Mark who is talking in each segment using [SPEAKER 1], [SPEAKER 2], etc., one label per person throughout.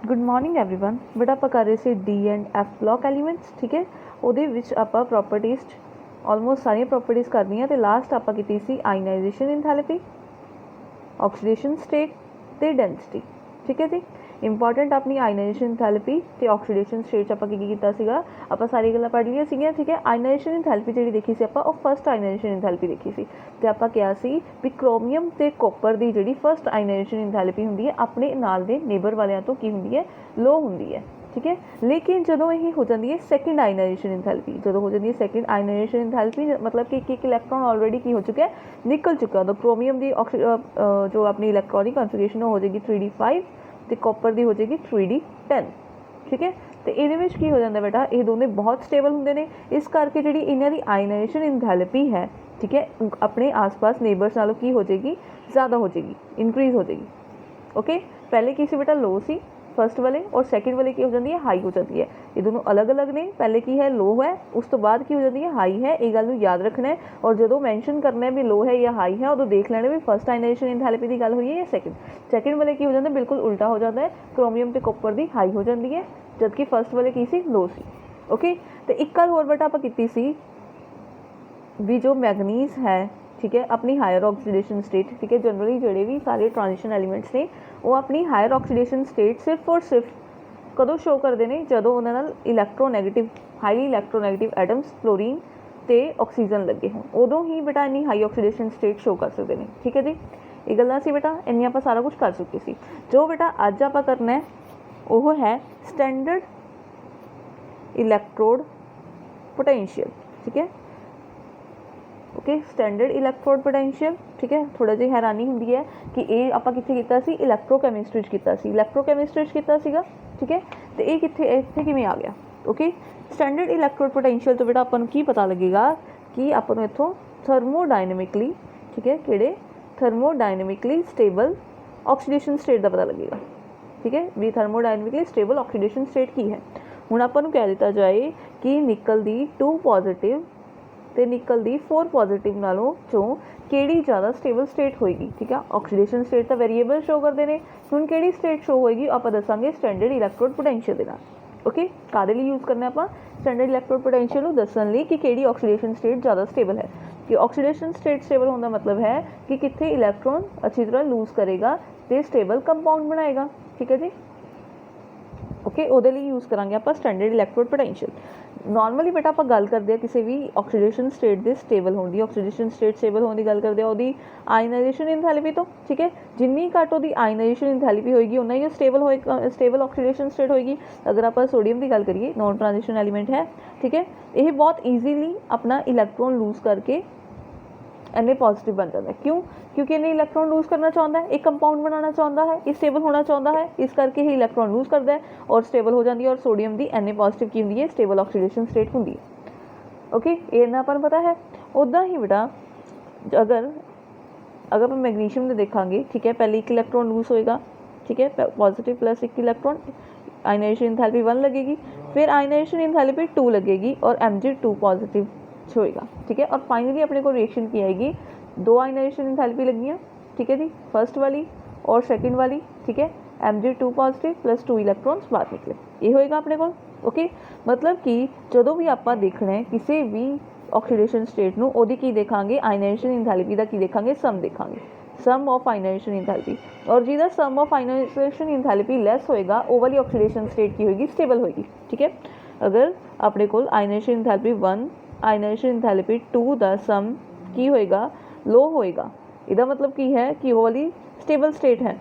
[SPEAKER 1] Good morning everyone. बेटा आप कर रहे थे D and F block elements, ठीक है। ਉਹਦੇ ਵਿੱਚ ਆਪਾਂ ਪ੍ਰੋਪਰਟੀਜ਼ ਆਲਮੋਸਟ ਸਾਰੀਆਂ ਪ੍ਰੋਪਰਟੀਜ਼ ਕਰਨੀਆਂ ਤੇ ਲਾਸਟ ਆਪਾਂ ਕੀਤੀ ਸੀ ਆਇਨਾਈਜੇਸ਼ਨ ਇੰਥੈਲਪੀ, ਆਕਸੀਡੇਸ਼ਨ ਸਟੇਟ ਤੇ ਡੈਂਸਿਟੀ, ठीक है जी। इंपॉर्टेंट अपनी आयनाइजेशन इंथैल्पी ते ऑक्सीडेशन स्टेट ਆਪਾਂ ਕੀ ਕੀਤਾ ਸੀਗਾ, ਆਪਾਂ ਸਾਰੀ ਗੱਲਾਂ ਪੜ੍ਹ ਲਈਆਂ ਸੀਗੀਆਂ, ठीक है। आयनाइजेशन इंथैल्पी ਜਿਹੜੀ ਦੇਖੀ ਸੀ ਆਪਾਂ, ਉਹ ਫਸਟ ਆਇਨਾइजेशन इंथैल्पी ਦੇਖੀ ਸੀ ਤੇ ਆਪਾਂ ਕਿਹਾ ਸੀ ਵੀ ਕ੍ਰੋਮੀਅਮ ਤੇ ਕਾਪਰ ਦੀ ਜਿਹੜੀ ਫਸਟ ਆਇਨਾइजेशन इंथैल्पी ਹੁੰਦੀ ਹੈ ਆਪਣੇ ਨਾਲ ਦੇ ਨੇਬਰ ਵਾਲਿਆਂ ਤੋਂ ਕੀ ਹੁੰਦੀ ਹੈ, ਲੋ ਹੁੰਦੀ ਹੈ, ठीक है। लेकिन जो यही हो जाती है सैकेंड आयनाइजेशन इंथैल्पी, जो हो जाती है सैकेंड आयनाइजेशन इंथैल्पी मतलब कि एक इलैक्ट्रॉन ऑलरेडी की हो चुका है, निकल चुका। तो क्रोमियम की जो अपनी इलैक्ट्रॉनिक कॉन्फिगरेशन हो जाएगी 3d5 तो कॉपर की हो जाएगी 3d10, ठीक है। तो ये की हो जाता बेटा, ये दोनों बहुत स्टेबल होंगे ने, इस करके जी इन्हों की आयनाइजेशन इंथैल्पी है, ठीक है, अपने आस पास नेबरस नालों की हो जाएगी, ज़्यादा हो जाएगी, इनक्रीज़ हो जाएगी, ओके। पहले की सी बेटा लो सी फस्ट वाले और सैकेंड वाले की हो जाती है हाई हो जाती है। ये दोनों अलग अलग ने, पहले की है लो है, उस तो बाद की हो जाती है हाई है। ये गल याद रखना है और जो मैंशन करना है भी लो है या हाई है, उदों देख लेना भी फस्ट आयनाइजेशन इंथैल्पी की गल हुई है या सैकेंड वाले की हो जाता है, बिल्कुल उल्टा हो जाता है। क्रोमियम तो कॉपर की हाई हो जाती है जबकि फस्ट वाले की सी लो सी, ओके। तो एक गल होर बेटा आप की सी भी जो मैगनीज है, ठीक है, अपनी हायर ऑक्सीडेशन स्टेट, ठीक है, जनरली जोड़े भी सारे ट्रांजिशन एलीमेंट्स ने वो अपनी हायर ऑक्सीडेशन स्टेट सिर्फ और सिर्फ कदों शो करते हैं जदों उन्होंने इलैक्ट्रोनैगेटिव हाईली इलैक्ट्रोनैगेटिव एटम्स फ्लोरीन ते ऑक्सीजन लगे हों, उदों ही बेटा इन्नी हाई ऑक्सीडेशन स्टेट शो कर सकते हैं, ठीक है जी। ये गल्लां सी बेटा, इन्नी आप सारा कुछ कर चुके सी। जो बेटा अज आप करना है वो है स्टैंडर्ड इलैक्ट्रोड पोटेंशियल, ठीक है, ओके। स्टैंडर्ड इलैक्ट्रोड पोटेंशियल, ठीक है। थोड़ा जी हैरानी होंगी है कि ये आप कितने किया सी, इलैक्ट्रोकैमिस्ट्री किया सी, इलैक्ट्रोकैमिस्ट्री किया सीगा, ठीक है। तो ये कितने इत्थे किवें आ गया, ओके। स्टैंडर्ड इलैक्ट्रोड पोटेंशियल तो बेटा आपां की पता लगेगा कि आपां इत्थों थर्मोडायनेमिकली, ठीक है, किहड़े थर्मोडायनेमिकली स्टेबल ऑक्सीडेशन स्टेट का पता लगेगा, ठीक है, भी थर्मोडायनेमिकली स्टेबल ऑक्सीडेशन स्टेट की है। हुण आपां नूं कह दिता जाए कि निकल दी 2 पॉजिटिव तो निकल दी 4 पॉजिटिव नालों चों किहड़ी ज़्यादा स्टेबल स्टेट होएगी, ठीक है। ऑक्सीडेशन स्टेट तो वेरीएबल शो करते हैं, हुण किहड़ी स्टेट शो होएगी आप दसांगे स्टैंडर्ड इलैक्ट्रोड पोटेंशियल दे नाल, ओके। कादे लई यूज़ करना आप स्टैंडर्ड इलैक्ट्रोड पोटेंशियल नूं दस्सण लई कि किहड़ी ऑक्सीडेशन स्टेट ज़्यादा स्टेबल है। कि ऑक्सीडेशन स्टेट स्टेबल होने का मतलब है कि कित्थे इलैक्ट्रॉन अच्छी तरह लूज करेगा तो स्टेबल कंपाउंड बनाएगा, ठीक है जी, ओके। उहदे लई यूज़ करांगे आप स्टैंडर्ड इलैक्ट्रोड पोटेंशियल। नॉर्मली बेटा आप गल करते हैं किसी भी ऑक्सीडेशन स्टेट के स्टेबल होने की, ऑक्सीडेशन स्टेट स्टेबल होने की गल करते हैं उसकी आयनाइजेशन इंथैल्पी तो, ठीक है। जिन्नी घट उसकी आयनाइजेशन इंथैल्पी होएगी उन्ना ही स्टेबल होएगा, स्टेबल ऑक्सीडेशन स्टेट होएगी। अगर आप सोडियम की गल करिए, नॉन ट्रांजिशन एलीमेंट है, ठीक है, ये बहुत ईजीली अपना इलैक्ट्रॉन लूज करके एन पॉजिटिव बन जाता है। क्यों? क्योंकि इन्हें इलैक्ट्रॉन लूज करना चाहता है, एक कंपाउंड बनाना चाहता है, ये स्टेबल होना चाहता है, इस करके ही इलैक्ट्रॉन लूज करता है और स्टेबल हो जाती है। और सोडियम की एन पॉजिटिव की होंगी है, स्टेबल ऑक्सीडेशन स्टेट होंगी है, ओके। ये इन्ना अपन पता है। उदा ही बेटा अगर अगर आप मैग्नीशियम को देखा, ठीक है, पहले एक इलैक्ट्रॉन लूज होएगा, ठीक है, पॉजिटिव प्लस एक इलैक्ट्रॉन, आयनाइजेशन इंथैल्पी 1 लगेगी, फिर आयनाइजेशन इंथैल्पी 2 लगेगी और Mg2 पॉजिटिव होएगा, ठीक है। और फाइनली अपने को रिएक्शन की आएगी, 2 आयनाइजेशन इंथैल्पी लगी, ठीक है जी, फर्स्ट वाली और सेकंड वाली, ठीक है, Mg2 पॉजिटिव प्लस 2 इलैक्ट्रॉन्स बाहर निकले, ये होएगा अपने को, ओके। मतलब कि जो भी आप देखना है किसी भी ऑक्सीडेशन स्टेट नूं, ओहदी की देखांगे आयनाइजेशन इंथैल्पी का की देखांगे, सम देखांगे, सम ऑफ आयनाइजेशन इंथैल्पी। और जिहदा सम ऑफ आयनाइजेशन इंथैल्पी लैस होएगा वो वाली ऑक्सीडेशन स्टेट की होएगी, स्टेबल होएगी, ठीक है। अगर अपने को आयनाइजेशन इंथैल्पी 1 आयनाइजेशन इंथैल्पी 2 का सम की होएगा, लो होएगा, इसका मतलब की है कि वो वाली स्टेबल स्टेट है,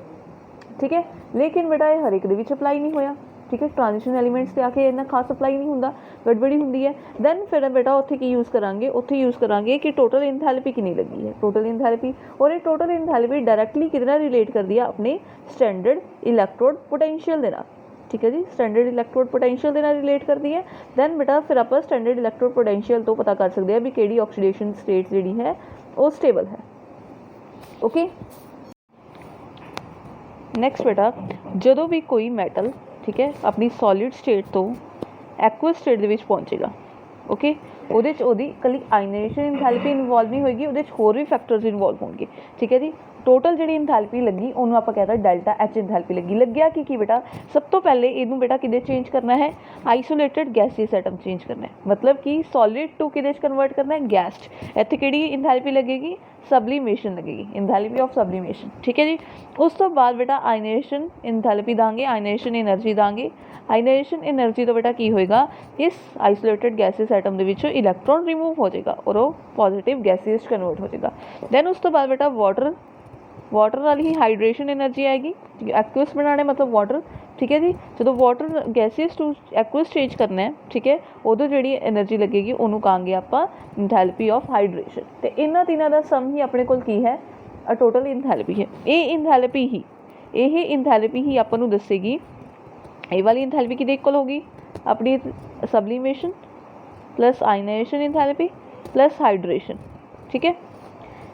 [SPEAKER 1] ठीक है। लेकिन बेटा ये हर एक दे विच अप्लाई नहीं होया, ठीक है, ट्रांजिशन एलीमेंट्स से आके इन्ना खास अप्लाई नहीं होंदा, गड़बड़ी होंदी है। दैन फिर बेटा उत्थे की यूज़ करांगे, उत्थे यूज़ करांगे कि टोटल इंथैल्पी कितनी लगी है, टोटल इंथैल्पी। और ये टोटल इंथैल्पी डायरैक्टली कितना रिलेट कर दिया अपने स्टैंडर्ड इलैक्ट्रोड पोटेंशियल दे नाल, ठीक है जी, स्टैंडर्ड इलैक्ट्रोड पोटेंशियल के नाल रिलेट कर दी है। दैन बेटा फिर आप स्टैंडर्ड इलैक्ट्रोड पोटेंशियल तो पता कर सकते हैं भी किहड़ी ऑक्सीडेशन स्टेट जी है वो स्टेबल है, ओके। नैक्सट बेटा जो भी कोई मैटल, ठीक है, अपनी सॉलिड स्टेट तो एक्वस स्टेट के पहुँचेगा, ओके, वो कली आयनाइजेशन इंथैल्पी इनवॉल्व नहीं होगी, वो होर भी फैक्टर्स इनवॉल्व होंगे, ठीक है जी। टोटल जी इंथैल्पी लगी उन्होंने आप कहता डेल्टा एच इंथैल्पी लगी। लग्या कि बेटा सब तो पहले इनू बेटा कि चेंज करना है, आइसोलेटेड गैसीयस एटम चेंज करना है, मतलब कि सॉलिड टू कि कन्वर्ट करना है गैस। इत्थे किहड़ी इंथैल्पी लगेगी, सबलीमेशन लगेगी, इंथैल्पी ऑफ सबलीमेशन। ठीक है जी। उस तो बाद बेटा आयनाइजेशन इंथैल्पी दांगे, आयनाइजेशन एनर्जी दांगे। आयनाइजेशन एनर्जी तो बेटा की होएगा, इस आइसोलेटेड गैसियस एटम दे विचों इलैक्ट्रॉन रिमूव हो जाएगा और वो पॉजिटिव गैसियस कन्वर्ट हो जाएगा। दैन उस तो बाद बेटा वाटर वाली ही हाइड्रेशन एनर्जी आएगी, एक्वस बनाने मतलब वाटर। ठीक है जी। जो water gaseous two aqueous change करना है, ठीक है, उदों जी एनर्जी लगेगी उन्होंने कहांगे आप इंथैल्पी ऑफ हाइड्रेशन। तो इन्होंने तीनों का सम ही अपने को की है टोटल इंथैल्पी है। ये इंथैल्पी ही आपको दसेगी, ये वाली इंथैल्पी किहदे इक्वल होगी, अपनी sublimation plus ionisation enthalpy plus hydration. ठीक है,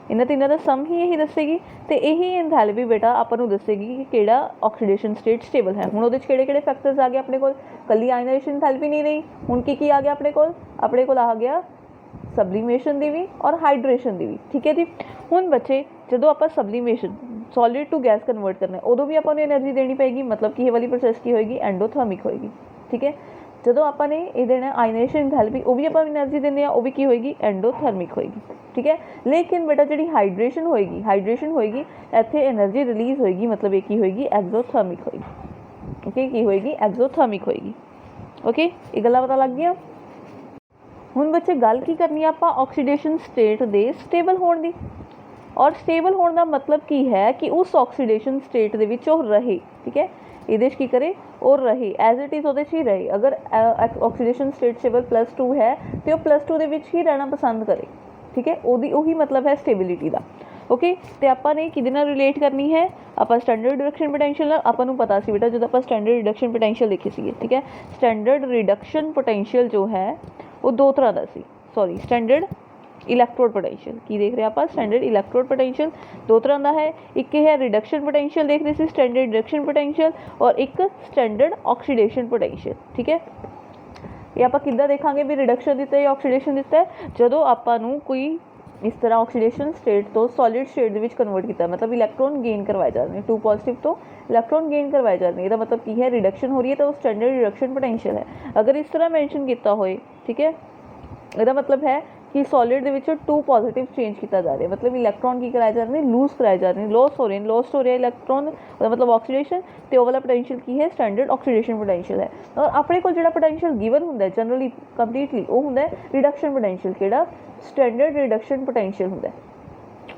[SPEAKER 1] इन्होंने तीनों का सम ही यही दसेगी। तो यही इंथैल्पी बेटा आपको दसेगी कि किहड़ा ऑक्सीडेशन स्टेट स्टेबल है। हुण उहदे च किहड़े फैक्टर्स आ गए अपने को, कल्ली आयनाइजेशन इंथैल्पी नहीं रही, हुण की आ गया अपने को आ गया सबलीमेशन की भी और हाइड्रेशन की भी। ठीक है जी। हुण बच्चे जो आप सबलीमेशन सॉलिड टू गैस कन्वर्ट करना है उदों भी आपको एनर्जी देनी पेगी, मतलब कि ये वाली प्रोसैस की होएगी, एंडोथर्मिक होएगी। ठीक है, जो आपने ये देना आयनाइजेशन इंथैल्पी वो भी आप एनर्जी देने वो भी की होएगी, एंडोथर्मिक होएगी। ठीक है, लेकिन बेटा जी हाइड्रेशन होएगी इत्थे एनर्जी रिलीज होएगी, मतलब ये की होएगी, एक्सोथर्मिक होएगी। ओके, की होएगी, एक्सोथर्मिक होएगी। ओके, ये गल्लां पता लग गई। हुण बच्चे गल की करनी है आप ऑक्सीडेशन स्टेट दे स्टेबल होने दी, और स्टेबल होने का मतलब की है कि उस ऑक्सीडेशन स्टेट दे विच ओह रहे। ठीक है, ये की करे और रहे एज इट इज़ वो ही रहे। अगर ऑक्सीडेशन स्टेट स्टेबल +2 है तो +2 दे विच ही रहना पसंद करे। ठीक है, वही मतलब है स्टेबिलिटी का। ओके, तो आपने कि रिलेट करनी है, आप स्टैंडर्ड रिडक्शन पोटेंशियल आपको पता सी बेटा जो आप स्टैंडर्ड रिडक्शन पोटेंशियल देखे सी। ठीक है, स्टैंडर्ड रिडक्शन पोटेंशियल जो है वो दो तरह का सी, सॉरी स्टैंडर्ड इलैक्ट्रोड पोटेंशियल की देख रहे हैं आप, स्टैंडर्ड इलैक्ट्रोड पोटेंशियल दो तरह का है। एक है रिडक्शन पोटेंशियल देख रहे थे, स्टैंडर्ड रिडक्शन पोटेंशियल, और एक स्टैंडर्ड ऑक्सीडेशन पोटेंशियल। ठीक है, ये आप किद्दां देखांगे भी रिडक्शन दिता है या ऑक्सीडेशन दिता है, जो आपू कोई इस तरह ऑक्सीडेशन स्टेट तो सॉलिड स्टेट विच कन्वर्ट किया, मतलब इलैक्ट्रॉन गेन करवाए जा रहे हैं, 2 पॉजिटिव तो इलैक्ट्रॉन गेन करवाए जा रहे हैं। मतलब की है रिडक्शन हो रही है तो वो स्टैंडर्ड रिडक्शन पोटेंशियल है। अगर इस तरह मैंशन किया होए, ठीक है, यदा मतलब है कि सॉलिड के 2 पॉजिटिव चेंज किया जा रहा है, मतलब इलैक्ट्रॉन की कराए जा रहे हैं, लूज कराए जा रहे हैं, लॉस हो रहे हैं, लॉस्ट हो रहा है इलैक्ट्रॉन, मतलब ऑक्सीडेशन। तो वो वाला पोटेंशियल की है स्टैंडर्ड ऑक्सीडेशन पोटेंशियल है। और अपने को जो पोटेंशियल गिवन होंगे जनरली कंप्लीटली वो होंगे रिडक्शन पोटेंशियल, कि स्टैंडर्ड रिडक्शन पोटेंशियल होंगे।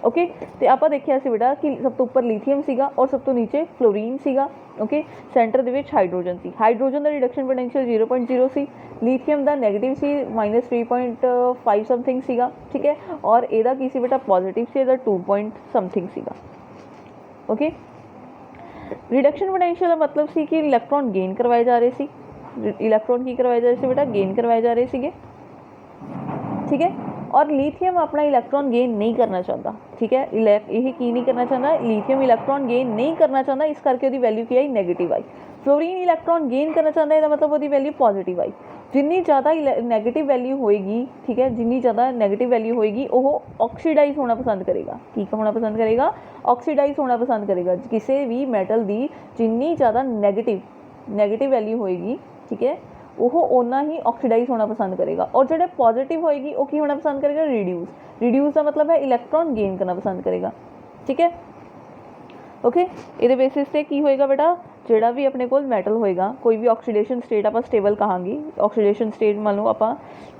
[SPEAKER 1] ओके, तो आप देखिया सी बेटा कि सब तो ऊपर लिथियम सीगा और सब तो नीचे फ्लोरीन सीगा। ओके, सेंटर दे विच हाइड्रोजन सी, हाइड्रोजन का रिडक्शन पोटेंशियल 0.0 सी, लिथियम का नैगेटिव सी -3.5 समथिंग सीगा। ठीक है, और एदा की सी बेटा पॉजिटिव सी, एदा 2 पॉइंट समथिंग सीगा। ओके, रिडक्शन पोटेंशियल का मतलब सी कि इलैक्ट्रॉन गेन करवाए जा रहे सी, इलैक्ट्रॉन की करवाए जा रहे थे बेटा, गेन करवाए जा रहे थे। ठीक है, और लिथियम अपना इलैक्ट्रॉन गेन नहीं करना चाहता। ठीक है, यही की नहीं करना चाहता, लिथियम इलैक्ट्रॉन गेन नहीं करना चाहता, इस करके उसकी वैल्यू की आई नेगेटिव आई। फ्लोरीन इलैक्ट्रॉन गेन करना चाहता है, मतलब वो वैल्यू पॉजिटिव आई। जिन्नी ज़्यादा नैगेटिव वैल्यू होएगी, ठीक है, जिन्नी ज़्यादा नैगेटिव वैल्यू होएगी वो ऑक्सीडाइज होना पसंद करेगा। की होना पसंद करेगा, ऑक्सीडाइज होना पसंद करेगा। किसी भी मैटल की जिन्नी ज़्यादा नैगेटिव वैल्यू होएगी, ठीक है, वो ओना ही ऑक्सीडाइज होना पसंद करेगा। और जो पॉजिटिव होएगी वो की होना पसंद करेगा, रिड्यूस का मतलब है इलैक्ट्रॉन गेन करना पसंद करेगा। ठीक है, ओके, ये बेसिस से की होएगा बेटा, जोड़ा भी अपने को मैटल होएगा, कोई भी ऑक्सीडेशन स्टेट आप स्टेबल कहांगे। ऑक्सीडेशन स्टेट मान लो आप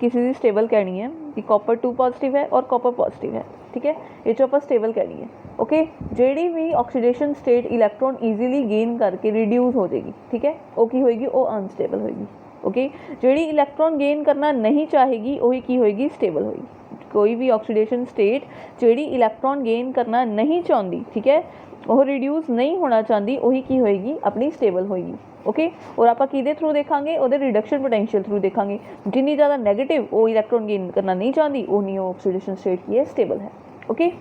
[SPEAKER 1] किसी भी स्टेबल कहनी है कि कॉपर 2 पॉजिटिव है और कॉपर पॉजिटिव है। ठीक है, ये जो आप स्टेबल कहनी है। ओके, जेडी भी oxidation state electron easily gain करके रिड्यूस हो जाएगी। ठीक है, वो की होएगी, वो अनस्टेबल होएगी। ओके, जेडी इलैक्ट्रॉन गेन करना नहीं चाहेगी वही की होएगी, स्टेबल होएगी। कोई भी oxidation state JD electron gain करना नहीं चाहती, ठीक है, वो रिड्यूस नहीं होना चाहती, वही की होएगी, अपनी स्टेबल होएगी। ओके, और आप किहदे थ्रू देखांगे, वो रिडक्शन पोटेंशियल थ्रू देखांगे। जिन्नी ज़्यादा नैगेटिव वो इलैक्ट्रॉन गेन करना नहीं चाहती, उन्नी ऑक्सीडेशन स्टेट की है, स्टेबल है। ओके,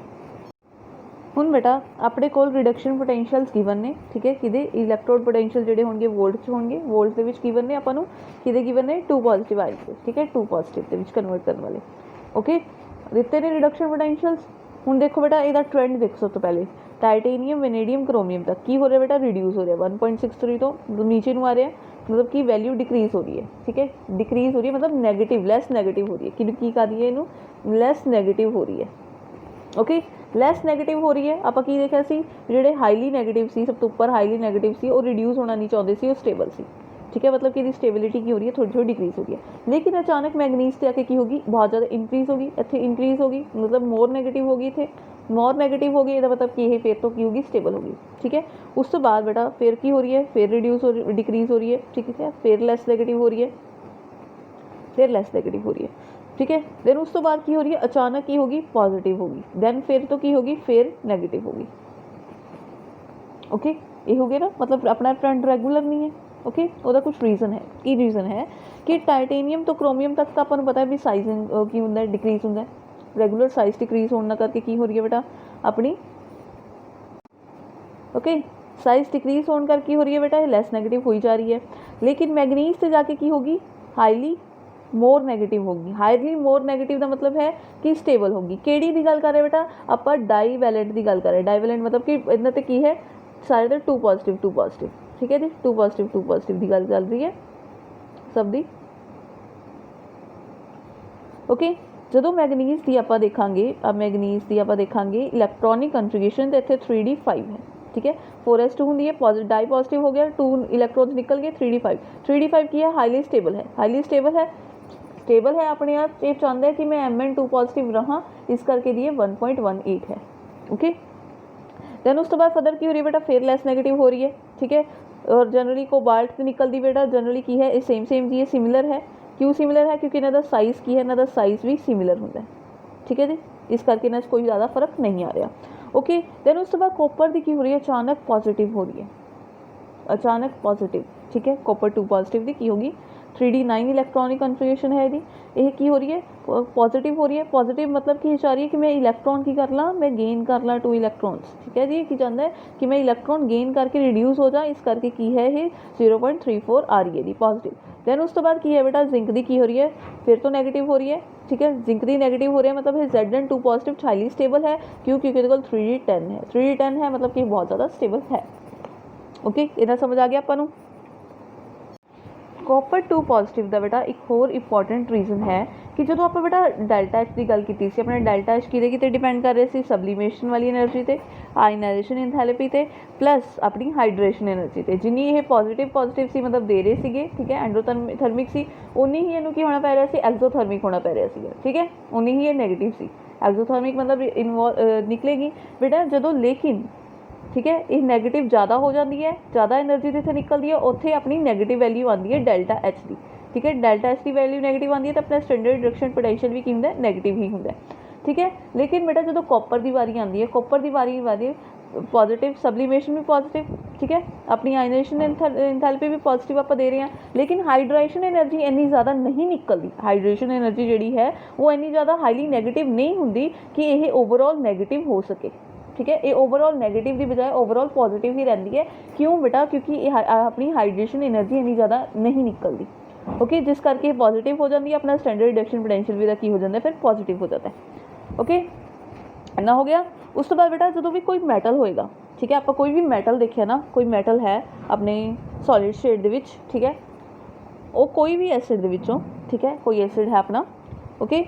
[SPEAKER 1] हुण बेटा अपने कोल रिडक्शन पोटेंशियल्स गिवन ने। ठीक है, किदे इलैक्ट्रोड पोटेंशियल जोड़े होंगे वोल्ट होंगे, वोल्ट के गिवन ने आपू किदे गिवन ने 2 पॉजिटिव आए। ठीक है, 2 पॉजिटिव के कन्वर्ट करने वाले। ओके, दिते ने रिडक्शन पोटेंशियल्स। हुण देखो बेटा, इसका ट्रेंड देखो। सब तो पहले टाइटेनियम वेनेडियम क्रोमियम तक की हो रहा है बेटा रिड्यूस हो रहा है 1.63 तो नीचे ਨੂੰ आ रहा है मतलब कि वैल्यू डिक्रीज हो रही है ठीक है डिक्रीज हो रही है मतलब नैगेटिव लैस नैगेटिव हो रही है कि कर रही है इनू लैस नैगेटिव हो रही है ओके लैस नैगेटिव हो रही है आप की देखा सी ਜਿਹੜੇ ਹਾਈਲੀ ਨੈਗੇਟਿਵ ਸੀ सब तो ਉੱਪਰ ਹਾਈਲੀ ਨੈਗੇਟਿਵ ਸੀ ਉਹ ਰਿਡਿਊਸ ਹੋਣਾ ਨਹੀਂ ਚਾਹੁੰਦੇ ਸੀ ਉਹ ਸਟੇਬਲ ਸੀ ठीक है मतलब कि स्टेबिलिटी की हो रही है थोड़ी थोड़ी डिक्रीज हो रही है लेकिन अचानक मैगनीज से आके की होगी बहुत ज़्यादा इंक्रीज होगी इतने इंक्रीज होगी मतलब मोर नैगेटिव होगी इतने मोर नैगेटिव होगी ਇਹਦਾ मतलब कि ये फिर तो की होगी स्टेबल होगी ठीक है उस तो बाद बेटा फिर की हो रही है फिर रिड्यूस हो डिक्रीज हो रही है ठीक है फिर लैस नैगेटिव हो रही है फिर लैस नैगेटिव हो रही है ठीक है देन उस तो बाद की हो रही है अचानक की होगी पॉजिटिव होगी देन फिर तो की होगी फिर नैगेटिव होगी ओके ये हो गया ना मतलब अपना ट्रेंड रेगुलर नहीं है ओके ਉਹਦਾ कुछ रीजन है की रीजन है कि टाइटेनियम तो क्रोमियम तक तो अपन पता है भी साइजिंग की होंगे डिक्रीज होंगे रेगुलर साइज डिक्रीज होने करके की हो रही है बेटा अपनी ओके साइज डिक्रीज होने करके हो रही है बेटा लैस नैगेटिव हो जा रही है लेकिन मैगनीज से जाके की होगी हाईली मोर नैगेटिव होगी हाईली मोर नैगेटिव का मतलब है कि स्टेबल होगी केड़ी की गल कर रहे बेटा आप डाईवैलेंट की गल कर रहे डाईवैलेंट मतलब कि इन्होंने तो की है सारे तो टू पॉजिटिव ठीक है जी टू पॉजिटिव की गल चल रही है सब दी ओके जो मैगनीज की आप देखांगे मैगनीज की आप देखांगे इलैक्ट्रॉनिक कंजुगेशन तो इतने 3d5 है ठीक है 4s2 होंगी है डाई पॉजिटिव हो गया 2 इलैक्ट्रॉन्स निकल गए 3d5 की है हाईली स्टेबल है अपने आप ये चाहता है कि मैं Mn2 पॉजिटिव रहा इस करके दिए 1.18 है ओके देन उस तो बाद फर्दर की हो रही है बेटा फिर लैस नेगेटिव हो रही है ठीक है और जनरली कोबाल्ट निकलती बेटा जनरली की है सेम जी है सिमिलर है क्यों सिमिलर है क्योंकि इन्हों साइज़ की है इन्हों साइज़ भी सिमिलर होंगे ठीक है जी इस करके इन्हें कोई ज़्यादा फर्क नहीं आ रहा ओके देन उस तो बाद कॉपर की हो रही है अचानक पॉजिटिव हो रही है अचानक पॉजिटिव ठीक है कॉपर 2 पॉजिटिव की होगी 3d9 इलैक्ट्रॉनिक कन्फिगरेशन है ये की हो रही है पॉजिटिव मतलब कि चाह रही है कि मैं इलैक्ट्रॉन की कर ला मैं गेन कर ला 2 इलैक्ट्रॉन्स ठीक है जी की चाहता है कि मैं इलैक्ट्रॉन गेन करके रिड्यूस हो जाए इस करके की है ये 0.34 आ रही है पॉजिटिव देन उस तो बाद की है बेटा जिंक की हो रही है फिर तो नैगेटिव हो रही है ठीक है जिंक दी नैगेटिव हो रही है मतलब Zn2 पॉजिटिव हाईली स्टेबल है क्योंकि इसके 3d10 है मतलब कि बहुत ज़्यादा स्टेबल है ओके इतना समझ आ गया अपन कॉपर 2 पॉजिटिव का बेटा एक होर इंपॉर्टेंट रीजन है कि जो आप बेटा डेल्टा एच की गल की अपने डेल्टा एच कि डिपेंड कर रहे थे सब्लीमेशन वाली एनर्जी से आयनाइजेशन एंथैल्पी से प्लस अपनी हाइड्रेशन एनर्जी से जिनी ये पॉजिटिव सी मतलब दे रहे थे ठीक है एंडोथर्मिक सी उन्नी ही इनू की होना पै रहा है एक्सोथर्मिक होना पै रहा है ठीक है उन्नी ही ये नैगेटिव सी एक्सोथर्मिक मतलब निकलेगी बेटा जो लेकिन ठीक है ये नैगेटिव ज़्यादा हो जाती है ज़्यादा एनर्जी जिथे निकलती है उत्थे अपनी नैगेटिव वैल्यू आती है डेल्टा एच की ठीक है डेल्टा एच की वैल्यू नैगेटिव आती है तो अपना स्टैंडर्ड रिडक्शन पोटेंशियल भी की होंगे नैगेटिव ही होंगे ठीक है लेकिन बेटा जो कॉपर की वारी आती है कॉपर की वारी पॉजिटिव सब्लीमेशन भी पॉजिटिव ठीक है अपनी आयनाइजेशन एंथैल्पी भी पॉजिटिव आप दे रहे हैं लेकिन हाइड्रेशन एनर्जी इन्नी ज़्यादा नहीं निकलती हाइड्रेशन एनर्जी जी है वो इन्नी ज़्यादा हाईली नैगेटिव नहीं होंगी कि ये ओवरऑल नैगेटिव हो सके ठीक है ये ओवरऑल नैगेटिव की बजाय ओवरऑल पॉजिटिव ही रहती है क्यों बेटा क्योंकि अपनी हाइड्रेशन एनर्जी इन्नी ज़्यादा नहीं निकलती ओके जिस करके पॉजिटिव हो जाती है अपना स्टैंडर्ड रिडक्शन पोटेंशियल भी की हो जाता है फिर पॉजिटिव हो जाता है ओके इन्ना हो गया उस तो बाद बेटा जो भी कोई मैटल होएगा ठीक है आप कोई भी मैटल देखिए ना कोई मैटल है अपने सॉलिड स्टेट दे विच ठीक है वो कोई भी एसिड दे विचों ठीक है कोई एसिड है अपना ओके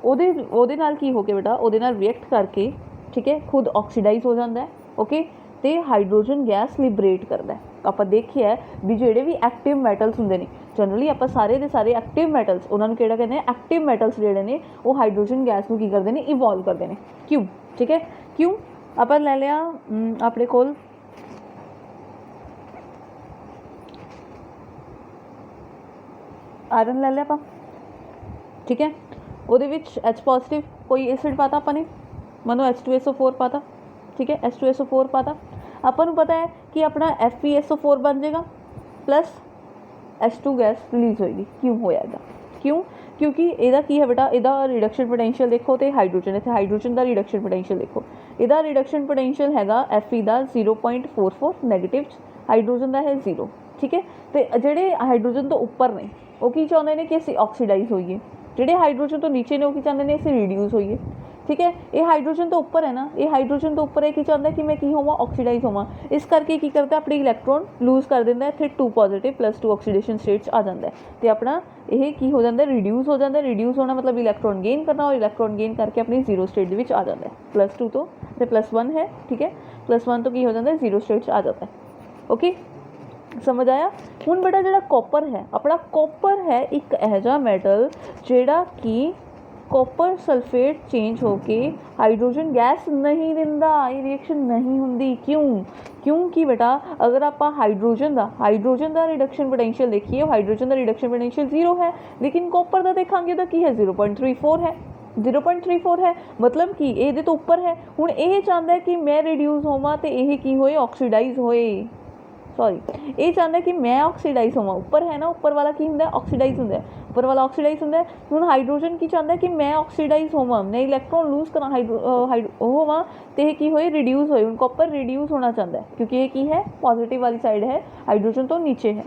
[SPEAKER 1] ਉਹਦੇ ਨਾਲ ਕੀ ਹੋ ਕੇ बेटा ਉਹਦੇ ਨਾਲ रिएक्ट करके ठीक है खुद ऑक्सीडाइज हो जाता है ओके तो हाइड्रोजन गैस लिबरेट करता है आप देखिए भी जोड़े भी एक्टिव मैटल्स होंगे ने जनरली आप सारे के सारे एक्टिव मैटल्स उन्होंने कहड़ा कहते हैं एक्टिव मैटल्स जोड़े ने वो हाइड्रोजन गैस को की करते हैं इवॉल्व करते हैं क्यों ठीक है क्यों आप ले लिया अपने कोल आयरन ले लिया आप ठीक है ਉਹਦੇ ਵਿੱਚ H पॉजिटिव कोई एसिड पाता अपने मनो H2SO4 पाता ठीक है H2SO4 पाता अपन पता है कि अपना FeSO4 बन जाएगा प्लस H2 गैस रिलीज़ होएगी क्यों होएगा क्यों क्योंकि ਇਹਦਾ ਕੀ है बेटा ਇਹਦਾ रिडक्शन पोटेंशियल देखो तो हाइड्रोजन इतने हाइड्रोजन का रिडक्शन पोटेंशियल देखो ਇਹਦਾ रिडक्शन पोटेंशियल हैगा Fe का 0.44 नैगेटिव हाइड्रोजन का है 0 ठीक है तो ਜਿਹੜੇ हाइड्रोजन तो उपर ने वो की चाहते हैं कि ਅਸੀਂ ऑक्सीडाइज होइए ਜਿਹੜੇ हाइड्रोजन तो नीचे ने वो की चाहते हैं ਅਸੀਂ रिड्यूस होइए ठीक है। ये हाइड्रोजन तो उपर है ना, ये हाइड्रोजन तो उपर है, कि चाहता है कि मैं की होवां ऑक्सीडाइज होवां, इस करके की करता अपनी इलैक्ट्रॉन लूज कर देंदा है, इत्थे 2 पॉजिटिव +2 ऑक्सीडेशन स्टेट आ जाता है, तो अपना ये की हो जाता है रिड्यूस हो जाता है। रिड्यूस होना मतलब इलैक्ट्रॉन गेन करना, और इलैक्ट्रॉन गेन करके अपनी 0 स्टेट दे विच आ जाता है। +2 तो +1 है, ठीक है, +1 तो की हो जाता है 0 स्टेट आ जाता है। ओके, समझ आया। हुण बेटा जिहड़ा कॉपर है अपना, कॉपर है एक इहो जिहा मैटल जिहड़ा कि कॉपर सल्फेट चेंज होके हाइड्रोजन गैस नहीं दिंदा, ये रिएक्शन नहीं हुंदी। क्यों? क्योंकि बेटा अगर आप हाइड्रोजन का रिडक्शन पोटेंशियल देखिए, हाइड्रोजन का रिडक्शन पोटेंशियल 0 है, लेकिन कॉपर का देखांगे तो की है 0.34 है, 0.34 है, मतलब कि ये तो उपर है। हुण ये चाहता है कि मैं रिड्यूस होवां ते ये की होए ऑक्सीडाइज होए, सॉरी ये चाहता है कि मैं ऑक्सीडाइज होवां, उपर है ना, उपर वाला की हुंदा ऑक्सीडाइज हुंदा, उपर वाला ऑक्सीडाइज हुंदा। हुण हाइड्रोजन की चाहता है कि मैं ऑक्सीडाइज होवां, मैं इलैक्ट्रॉन लूज करा होवां ते की होए रिड्यूस होए। हुण कॉपर रिड्यूस होना चाहता है क्योंकि ये की है पॉजिटिव वाली साइड है, हाइड्रोजन तो नीचे है।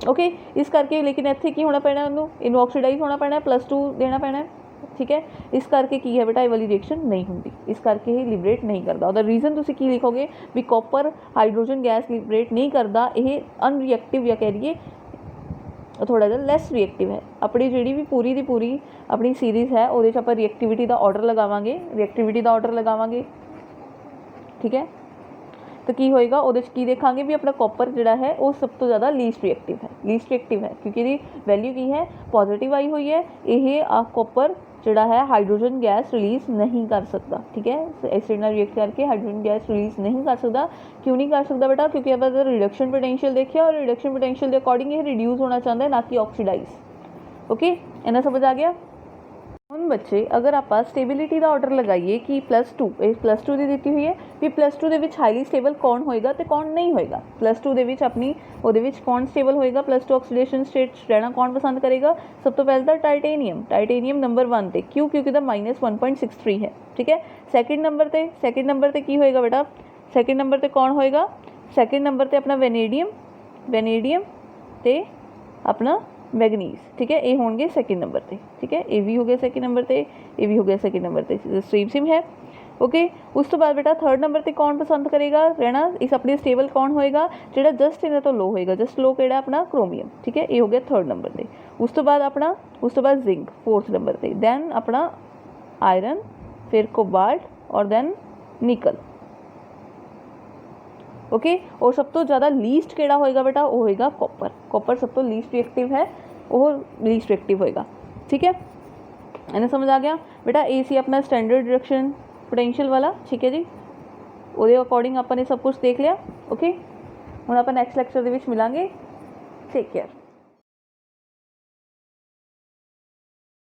[SPEAKER 1] ओके, इस करके लेकिन इत्थे की होना पैना, इनू ऑक्सीडाइज होना पैना, +2 देना पैना है, ठीक है। इस करके की है बेटा ये वाली रिएक्शन नहीं होंगी, इस करके ही लिबरेट नहीं करता। और रीजन तुसी की लिखोगे भी कॉपर हाइड्रोजन गैस लिबरेट नहीं करता, ये अनरिएक्टिव या कह रही थोड़ा जिहा लैस रिएक्टिव है। अपनी जी भी पूरी की पूरी अपनी सीरीज़ है वो आप रिएक्टिविटी का ऑर्डर लगावांगे, रिएक्टिविटी का ऑर्डर लगावांगे, ठीक है। तो की होएगा वो की देखांगे भी अपना कॉपर जिहड़ा है वो सब तो ज़्यादा लीस्ट रिएक्टिव है, लीस्ट रिएक्टिव है क्योंकि इसकी वैल्यू की है पॉजिटिव आई हुई है। ये कॉपर जिहड़ा है हाइड्रोजन गैस रिलीज़ नहीं कर सकता, ठीक है, एसिड नाल रिएक्ट करके हाइड्रोजन गैस रिलीज़ नहीं कर सकता। क्यों नहीं कर सकता बेटा? क्योंकि अब रिडक्शन पोटेंशियल देखिए और रिडक्शन पोटेंशियल के अकॉर्डिंग ये रिड्यूस होना चाहता है, ना कि ऑक्सीडाइज। ओके, इन्ना समझ आ गया। हम बच्चे अगर आप स्टेबिलिटी का ऑर्डर लगाइए कि +2 +2 की दी हुई है भी +2 के हाईली स्टेबल कौन होएगा तो कौन नहीं होएगा। +2 के अपनी वो कौन स्टेबल होएगा, +2 ऑक्सीडेशन स्टेट रहना कौन पसंद करेगा। सब तो पहले तो टाइटेनियम नंबर 1 पे, क्यों? क्योंकि -1.63 है, ठीक है। सेकंड नंबर पे की होएगा बेटा, सेकंड नंबर पे कौन होएगा, सेकंड नंबर पे अपना वेनेडियम ते अपना मैगनीज, ठीक है, ये होंगे सेकंड नंबर पे, ठीक है। ये भी हो गया सेकंड नंबर पे, ये भी हो गया सेकंड नंबर पे, सेम है। ओके, उस तो बाद बेटा थर्ड नंबर पे कौन पसंद करेगा रहना, इस अपनी स्टेबल कौन होएगा जो जस्ट इन्हें तो लो होएगा, जस्ट लो केड़ा अपना क्रोमियम, ठीक है, ये हो गया थर्ड नंबर पे। उस तो बाद जिंक फोर्थ नंबर पे, दैन अपना आयरन, फिर कोबाल्ट और दैन निकल। ओके, और सब तो ज़्यादा लीस्ट केड़ा होएगा बेटा, वो होएगा कॉपर सब तो लीस्ट रिएक्टिव है, वो लीस्ट रिएक्टिव होएगा, ठीक है। इन्हें समझ आ गया बेटा। ए सी अपना स्टैंडर्ड रिडक्शन पोटेंशियल वाला, ठीक है जी, वो अकॉर्डिंग अपन ने सब कुछ देख लिया। ओके, हम आप नैक्सट लैक्चर दे विच मिलांगे। Take care.